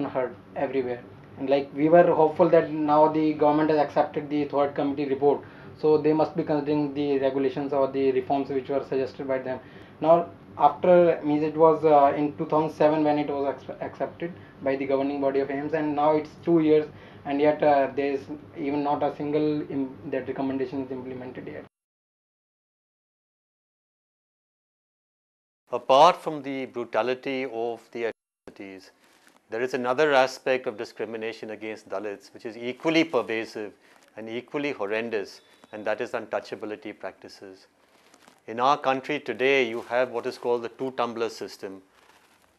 unheard everywhere. And like we were hopeful that now the government has accepted the third committee report, so they must be considering the regulations or the reforms which were suggested by them. Now after means it was in 2007 when it was accepted by the governing body of AIMS, and now it's 2 years, and yet there is even not a single that recommendation is implemented yet. Apart from the brutality of the atrocities, there is another aspect of discrimination against Dalits which is equally pervasive and equally horrendous, and that is untouchability practices. In our country today, you have what is called the two-tumbler system,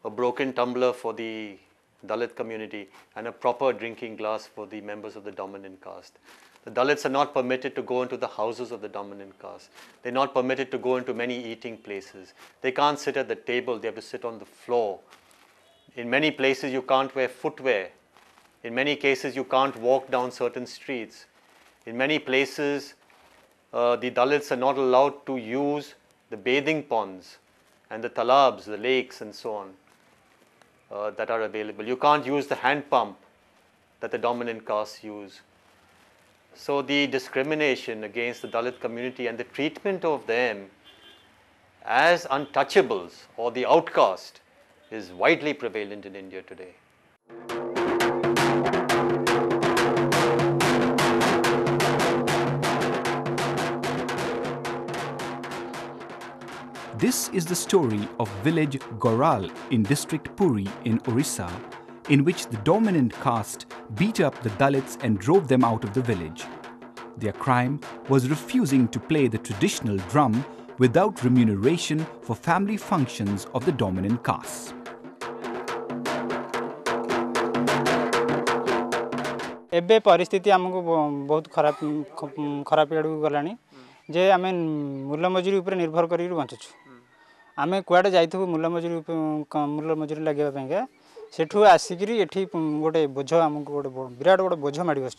a broken tumbler for the Dalit community and a proper drinking glass for the members of the dominant caste. The Dalits are not permitted to go into the houses of the dominant caste. They're not permitted to go into many eating places. They can't sit at the table, they have to sit on the floor. In many places, you can't wear footwear. In many cases, you can't walk down certain streets. In many places, the Dalits are not allowed to use the bathing ponds and the talabs, the lakes and so on that are available. You can't use the hand pump that the dominant castes use. So the discrimination against the Dalit community and the treatment of them as untouchables or the outcast is widely prevalent in India today. This is the story of village Goral in district Puri in Orissa, in which the dominant caste beat up the Dalits and drove them out of the village. Their crime was refusing to play the traditional drum without remuneration for family functions of the dominant caste. एबे परिस्थिति आमको बहुत खराब आड़ गलानी जे आम मूल मजूरी उपर निर्भर कर बंचुछु आम कुआडे जाइथु मूल मजूरी लगे सेठू आसिक गोटे बोझ आमको गोटे विराट गोटे बोझ माड़ी बस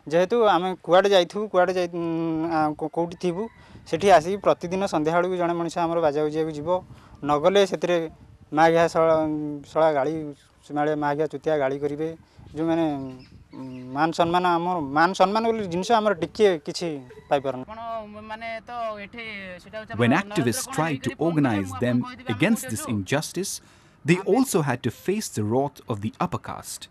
जेहेतु आम कुआडे जाइथु कुआडे कौटी थीबु सेठी आसिक प्रतिदिन संध्या बेलू जड़े मनीष आम बाजा बजिया जीव नगले से माघिया शला गाड़ी माघिया चुतिया गाड़ी करेंगे जो मैंने मान सम्मान मान सम्मान जिनस आमर टिके किछि पाई परन. When activists tried to organize them against this injustice, they also had to face the wrath of the upper caste.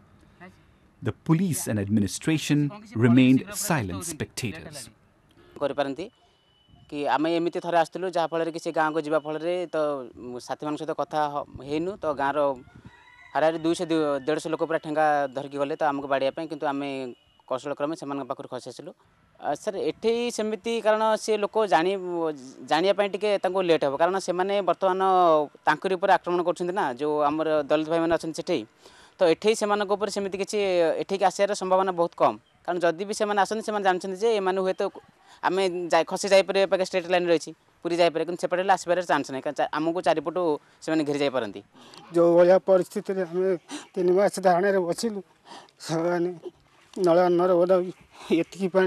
The police and administration remained silent spectators. कि आम एमती थे आसलु जहाँफल कि से गाँव को जावा फल तो साथी मान सहित कथा हेनु तो गाँव हारे 200-150 लोक पूरा ठेंगा धरिकी गले तो आमको बाड़ियापाई किंतु आम कौशल क्रमे से पाखर खसी आसलु सर एठी सेमती कारण से लोक जानियापाई टिके तांको लेट हे कारण से बर्तमान तांकरी ऊपर आक्रमण करछन्ती ना जो आमर दलित भाई मैंने अच्छा सेठी तो एठी सेमानक सेमती किछि एठिक आसार संभावना बहुत कम कारण जदि भी से आसती से जानते जे एम हुए तो आम खसी जापर स्ट्रेट लाइन रही पूरी जापर कि सेपटे आसबार चान्स ना आमको चारिपटू से घेरी जापारती जो भाया परिस्थिति आम 3 मास धाणे बसिलु नल नर एति पा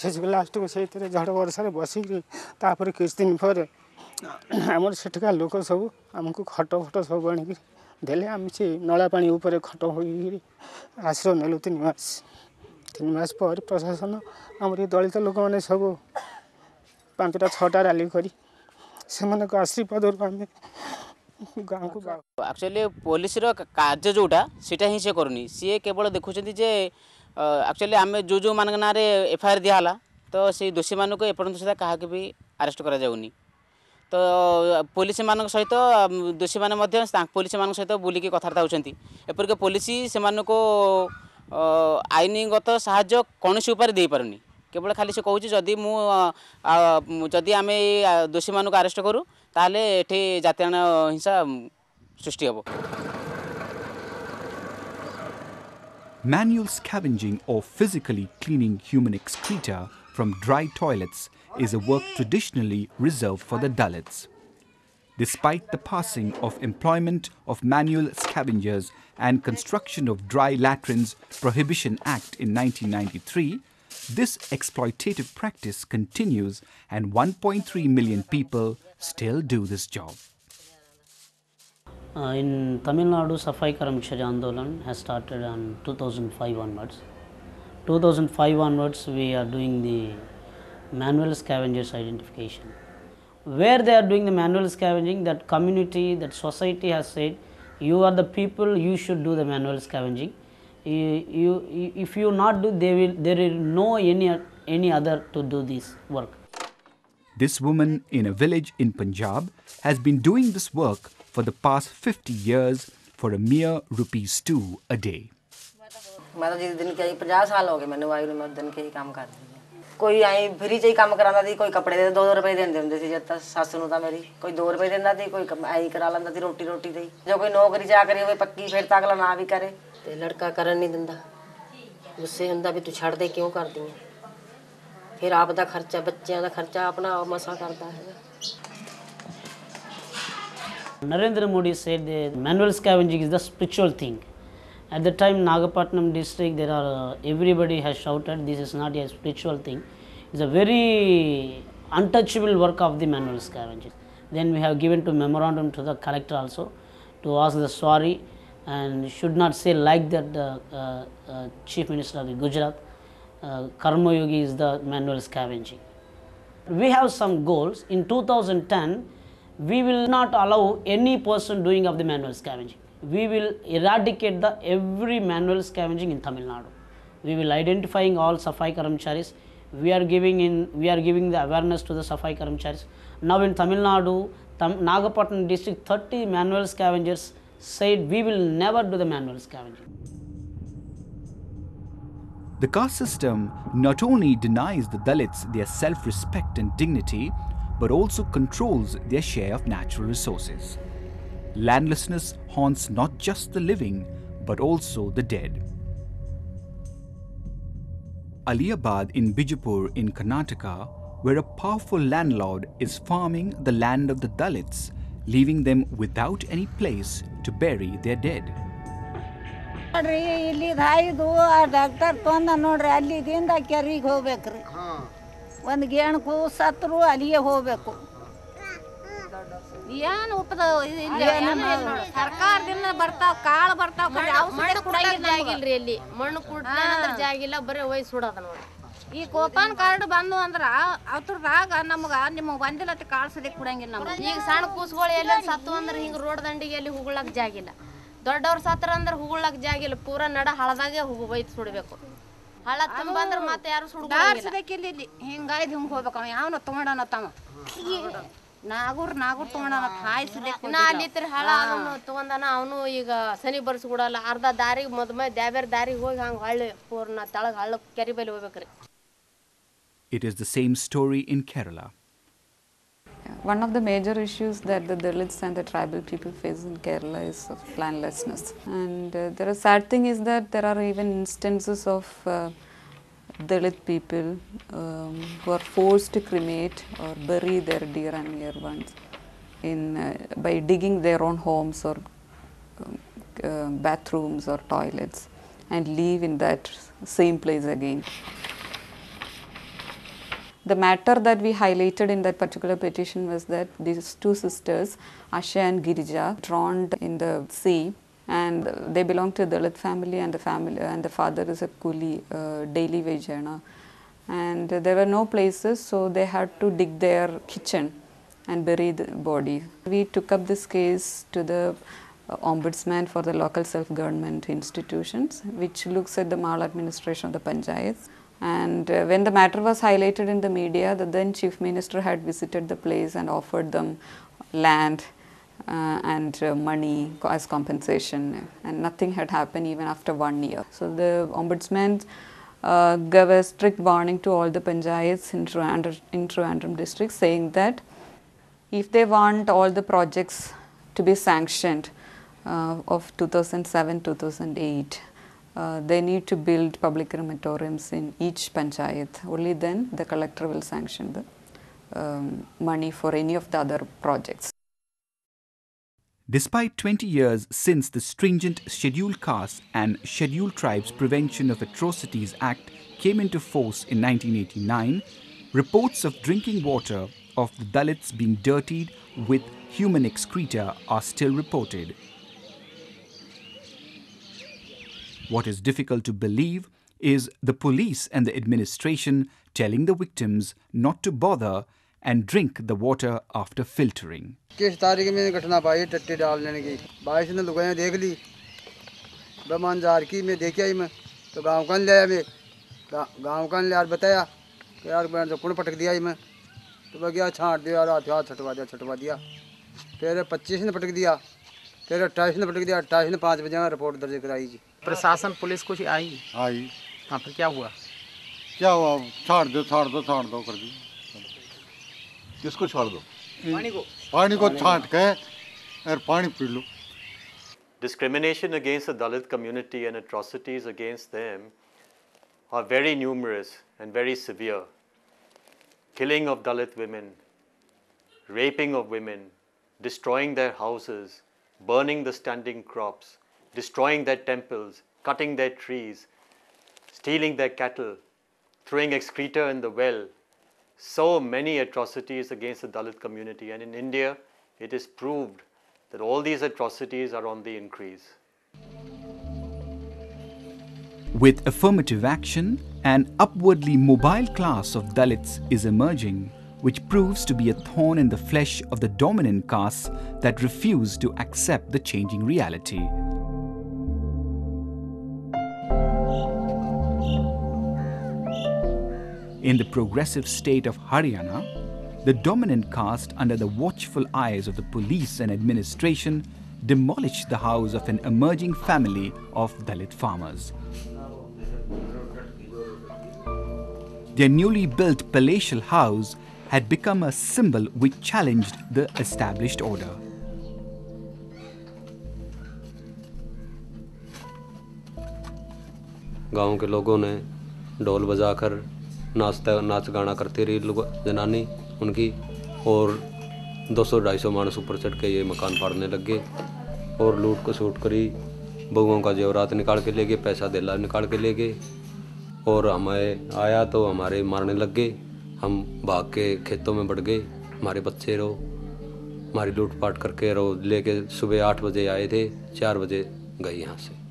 से लास्ट को से झड़ वर्षा बसिक किछ दिन पर आम सेठिका लोक सब आमको खट फट सब आनिक देले आम से नला पानी ऊपर खट हो आश्रय नेलु 3 मास पर प्रशासन आम दलित लोक मैंने सब 5टा-6टा रैली करी से आशीर्वाद आम गाँव को एक्चुअली पुलिस कार्य जोटा सीटा ही सी करूनी सी केवल देखुं जे एक्चुअली आम जो मान ना एफआईआर दिहला तो से दोषी मानक एपर्यंत सुधा क्या भी अरेस्ट करा जाउनी तो पुलिस मान सहित दोषी मैंने पुलिस मान सहित बुलिकी कथबार्ता होती एपरिक पुलिस से आईनगत साहाय्य कौन उपाय दे पारुनी केवल खाली से कहूँ जदि जदि आम दोषी मानक अरेस्ट करूँ ताले एठी जातीय हिंसा सृष्टि हेबो. Manual scavenging or physically cleaning human excreta from dry toilets is a work traditionally reserved for the Dalits. Despite the passing of Employment of Manual Scavengers and Construction of Dry Latrines Prohibition Act in 1993, this exploitative practice continues and 1.3 million people still do this job. In Tamil Nadu, Safai Karamchari Andolan has started on 2005 onwards. 2005 onwards, we are doing the manual scavengers identification. Where they are doing the manual scavenging, that community, that society has said, you are the people, you should do the manual scavenging. If you not do, there is no any other to do this work. This woman in a village in Punjab has been doing this work for the past 50 years for a mere ₹2 a day. मैं तो जिस दिन के 50 साल हो गए मैंने वायु में दिन के ही काम कर कोई आई फ्री च ही काम करांदा सी कोई कपड़े दे 2 रुपए देंदे हुंदे सी जद सस नु ता मेरी कोई 2 रुपए देंदा सी कोई आई करा लंदा सी रोटी दे जो कोई नौकरी चाकरी होवे पक्की फिर तक अगला ना भी करे ते लड़का करन नहीं दिंदा गुस्से हुंदा भी तू छड़ दे क्यों करदी है फिर आप दा खर्चा बच्चों दा खर्चा अपना मसा करदा है. Narendra Modi said that manual scavenging is the spiritual thing. At the time, Nagapatnam district, there are everybody has shouted, this is not a spiritual thing. It's a very untouchable work of the manual scavenging. Then we have given to memorandum to the collector also to ask the sorry and should not say like that the Chief Minister of the Gujarat, Karma Yogi is the manual scavenging. We have some goals. In 2010, we will not allow any person doing of the manual scavenging. We will eradicate the every manual scavenging in Tamil Nadu. We will identifying all Safai Karamcharis. We are giving the awareness to the Safai Karamcharis. Now in Tamil Nadu, Nagapatnam district, 30 manual scavengers said we will never do the manual scavenging. The caste system not only denies the Dalits their self-respect and dignity, but also controls their share of natural resources. Landlessness haunts not just the living, but also the dead. Aliabad in Bijapur in Karnataka, where a powerful landlord is farming the land of the Dalits, leaving them without any place to bury their dead. ಏನು ಸರ್ಕಾರದಿಂದ ಬರ್ತಾವ ಕಾಳು ಬರ್ತಾವ ಜಾಗಿಲ್ರಿ ಇಲ್ಲಿ ಮಣ್ಣು ಕುಡ್ತಾನಂದ್ರ ಜಾಗಿಲ್ಲ ಬರೀ ಒಯ್ ಸುಡೋದ ನೋಡಿ ಈ ಕೋಪಾನ್ ಕಾರ್ಡ್ ಬಂದು ಅಂದ್ರ ಅದ್ರದಾಗ ನಿಮಗೆ ಬಂದಿಲ್ಲತ್ತೆ ಕಾಳು ಸದ್ಯಕ್ಕೆ ಕುಡಂಗಿಲ್ಲ ನಮ್ಗೆ ಈಗ ಸಣ್ಣ ಕೂಸುಗಳು ಎಲ್ಲ ಸತ್ತು ಅಂದ್ರೆ ಹಿಂಗೆ ರೋಡ್ ದಂಡಿಗೆ ಎಲ್ಲಿ ಹುಗುಳಕ್ ಜಾಗಿಲ್ಲ ದೊಡ್ಡವ್ರು ಸತ್ರ ಅಂದ್ರೆ ಹುಗುಳಕ್ ಜಾಗಿಲ್ಲ ಪೂರಾ ನಡ ಹಳದಾಗೆ ಒಯ್ದು ಸುಡಬೇಕು ಹಳ ತುಂಬ ಅಂದ್ರೆ ಮತ್ತೆ ಯಾರು ಸುಡೋದಿಲ್ಲ ಇಲ್ಲಿ ಹಿಂಗಾಯ್ದು ಹಿಂಗೆ ಹೋಗ್ಬೇಕು ಅವ ಯಾವನ ತೊಗೊಂಡನ ತಮ್ಮ ನಾಗೂರ್ ತೊಗೊಂಡನ ಹಾಯಿಸಿದೆ ಅಲ್ಲಿತ್ರಿ ಹಳ ಅವನು ತೊಗೊಂಡನ ಅವನು ಈಗ ಸನಿ ಬರ್ಸ್ಕೊಡಲ್ಲ ಅರ್ಧ ದಾರಿಗೆ ಮೊದ್ಮೇ ಬ್ಯಾರೆ ದಾರಿಗೆ ಹೋಗಿ ಹಂಗೆ ಹಳ್ಳಿ ಪೂರ್ಣ ತಳಗ ಹಳ್ಳ ಕೆರಿ ಬೈಲಿ ಹೋಗ್ಬೇಕ್ರಿ. It is the same story in Kerala. One of the major issues that the Dalits and the tribal people face in Kerala is of landlessness. And the sad thing is that there are even instances of Dalit people who are forced to cremate or bury their dear and near ones by digging their own homes or bathrooms or toilets and leave in that same place again. The matter that we highlighted in that particular petition was that these two sisters, Asha and Girija, drowned in the sea, and they belong to a Dalit family, and the father is a coolie, daily wage earner, and there were no places, so they had to dig their kitchen and bury the body. We took up this case to the ombudsman for the local self-government institutions, which looks at the maladministration of the panchayats. And when the matter was highlighted in the media, the then Chief Minister had visited the place and offered them land and money as compensation, and nothing had happened even after 1 year. So the Ombudsman gave a strict warning to all the panchayats in Trivandrum district, saying that if they want all the projects to be sanctioned of 2007-2008, they need to build public crematoriums in each panchayat. Only then the collector will sanction the money for any of the other projects. Despite 20 years since the stringent Scheduled Castes and Scheduled Tribes Prevention of Atrocities Act came into force in 1989, reports of drinking water of the Dalits being dirtied with human excreta are still reported. What is difficult to believe is the police and the administration telling the victims not to bother and drink the water after filtering. किस तारीख में घटना पाई टट्टी डालने की 22 ने लुगाइयाँ देख ली ब्रह्मांजार की मैं देख आई मैं तो गांव का ले आया मैं गांव का ले यार बताया कि यार मैं तो कुण पटक दिया ही मैं तो मैं गया छांट दिया हाथ छटवा दिया फिर 25 ने पटक दिया फिर 28 ने पटक दिया 28 ने 5 बजे रिपोर्ट दर्ज कराई जी प्रशासन पुलिस कुछ आई हाँ फिर क्या हुआ छाड़ दो कर दी किसको छोड़ दो पानी को छांट के और पानी P low. Discrimination against the Dalit community and atrocities against them are very numerous and very severe. Killing of Dalit women, raping of women, destroying their houses, burning the standing crops, destroying their temples, cutting their trees, stealing their cattle, throwing excreta in the well. So many atrocities against the Dalit community, and in India it is proved that all these atrocities are on the increase. With affirmative action, an upwardly mobile class of Dalits is emerging, which proves to be a thorn in the flesh of the dominant castes that refuse to accept the changing reality. In the progressive state of Haryana, the dominant caste, under the watchful eyes of the police and administration, demolished the house of an emerging family of Dalit farmers. Their newly built palatial house had become a symbol which challenged the established order. गांव के लोगों ने ढोल बजाकर नाच गाना करती रही जनानी उनकी और 200-250 मानस ऊपर चढ़ के ये मकान फाड़ने लग गए और लूट को सूट करी बहुओं का जेवरात निकाल के ले गए पैसा देला निकाल के ले गए और हमें आया तो हमारे मारने लग गए हम भाग के खेतों में बढ़ गए हमारे बच्चे रो हमारी लूटपाट करके रो लेके सुबह 8 बजे आए थे 4 बजे गए यहाँ से.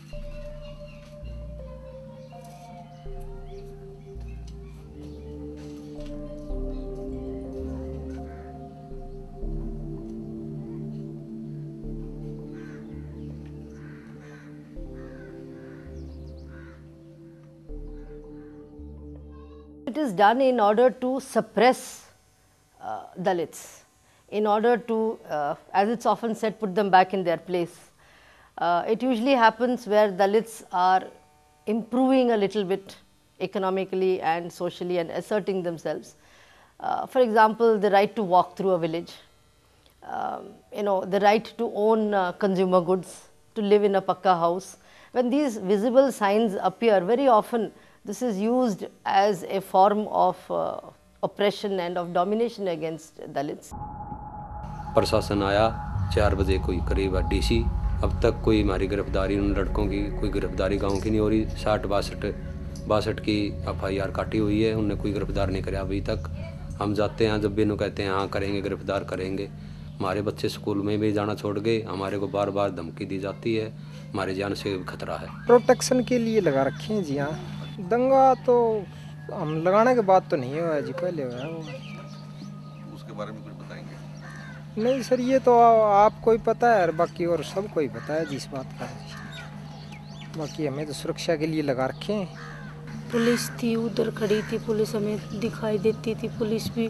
It is done in order to suppress Dalits, in order to, as it's often said, put them back in their place. It usually happens where Dalits are improving a little bit economically and socially and asserting themselves. For example, the right to walk through a village, the right to own consumer goods, to live in a pakka house. When these visible signs appear, very often this is used as a form of oppression and of domination against Dalits. प्रशासन आया 4 बजे कोई करीब DC अब तक कोई हमारी गिरफ्तारी उन लड़कों की कोई गिरफ्तारी गांव की नहीं हो रही 60-62 की FIR काटी हुई है उनने कोई गिरफ्तार नहीं कराया अभी तक. हम जाते हैं जब भी इन्हों कहते हैं हाँ करेंगे गिरफ्तार करेंगे. हमारे बच्चे स्कूल में भी जाना छोड़ गए हमारे को बार बार धमकी दी जाती है हमारे जान से खतरा है. प्रोटेक्शन के लिए लगा रखे हैं जी. हाँ दंगा तो हम लगाने के बाद तो नहीं हुआ जी पहले हुआ वो. उसके बारे में कुछ बताएंगे? नहीं सर ये तो आपको ही पता है और बाकी और सबको ही पता है जी इस बात का. बाकी हमें तो सुरक्षा के लिए लगा रखे हैं. पुलिस थी उधर खड़ी थी पुलिस हमें दिखाई देती थी. पुलिस भी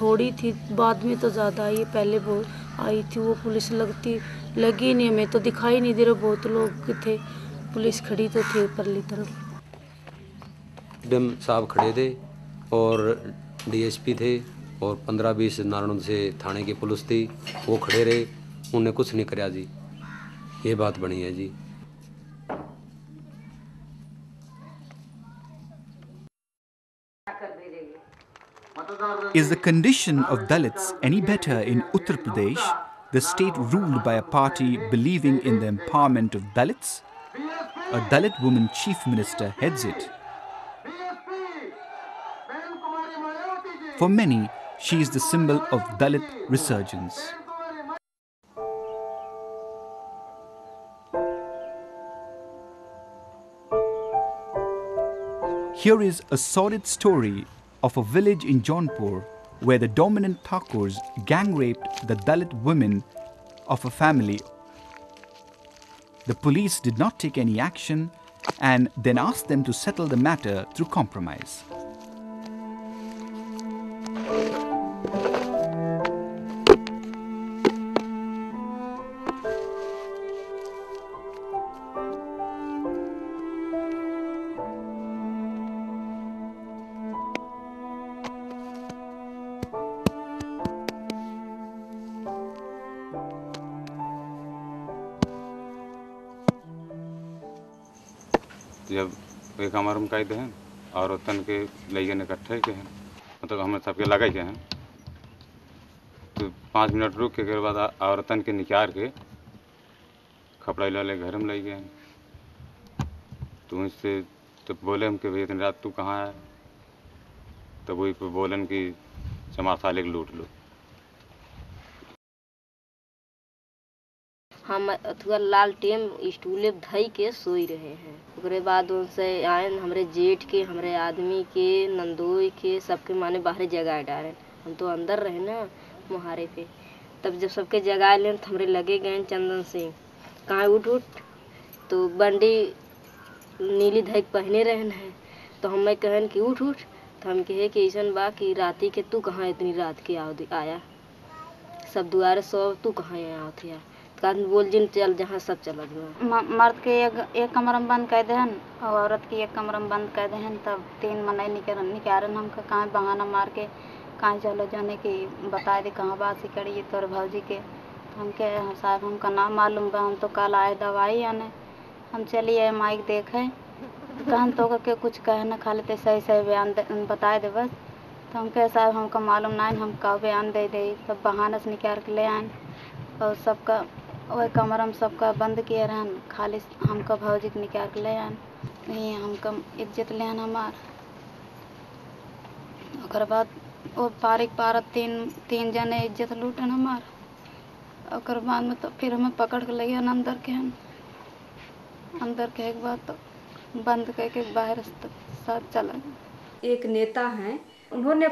थोड़ी थी बाद में तो ज़्यादा आई पहले वो आई थी वो पुलिस लगी नहीं हमें तो दिखाई नहीं दे रहे बहुत लोग थे. पुलिस खड़ी तो थी ऊपरली तरफ. डीएम साहब खड़े थे और DSP थे और 15-20 नारायण से थाने की पुलिस थी वो खड़े रहे उन्हें कुछ नहीं कराया जी. ये बात बनी है जी. Is the condition of Dalits any better in Uttar Pradesh, the state ruled by a party believing in the empowerment of Dalits? A Dalit woman chief minister heads it. For many, she is the symbol of Dalit resurgence. Here is a sordid story of a village in Jaunpur where the dominant Thakurs gang raped the Dalit women of a family. The police did not take any action and then asked them to settle the matter through compromise. जब एक हमारे में कई दहन और तन के लैगन इकट्ठे के हैं मतलब हमें सबके लगे के हैं तो 5 मिनट रुक के बाद औरतन के निकाल के कपड़ा ले घर में ले गए तो इससे तो बोले हम कि भैया इतनी रात तू कहाँ है तो वही पे बोलन कि चमार साले के लूट लो। हम अथुआ लाल टेम स्टूले धई के सोई रहे हैं उसके बाद उनसे आए हमारे जेठ के हमारे आदमी के नंदोई के सबके माने बाहर जगह डाले हम तो अंदर रहे ना मुहारे पे तब जब सबके जगह ले तो हमारे लगे गए चंदन से कहाँ उठ तो बंडी नीली धैक पहने रहन है तो हम कहन कि उठ तो हम कहे कि ऐसा बा कि राती के तू कहाँ इतनी रात के आया सब दुआरे सो तू कहाँ आया थे बोल जिन चल जहाँ सब चल मर्द के एक कमरा में बंद कर देहन और औरत की एक कमरा में बंद कर देहन तब 3 मनाई निकालन हमका कहाँ बहाना मार के कहाँ चलो जाने की बता दे कहाँ बासी करी तोर भौजी के हमके साहब हमका नाम मालूम बा हम तो कल आए दवाई आने हम चलिए माइक देखे कहन तो के कुछ कहे न खा लेते सही सही बयान बताए दे बस तो हम कहे साहब हमका मालूम नहीं हम का बयान दे तब बहाना से निकाल के ले आए और सबका वही कमरा में सबका बंद किए रहन खाली हमका भौजी के निकाल के ले आन नहीं हमका इज्जत लेन हमार ओकर बाद वो पारा तीन जने इज्जत लूटन हमार ओकर बाद में तो फिर हमें पकड़ के ले गए अंदर के एक बार तो बंद करके बाहर साथ चला। एक नेता हैं उन्होंने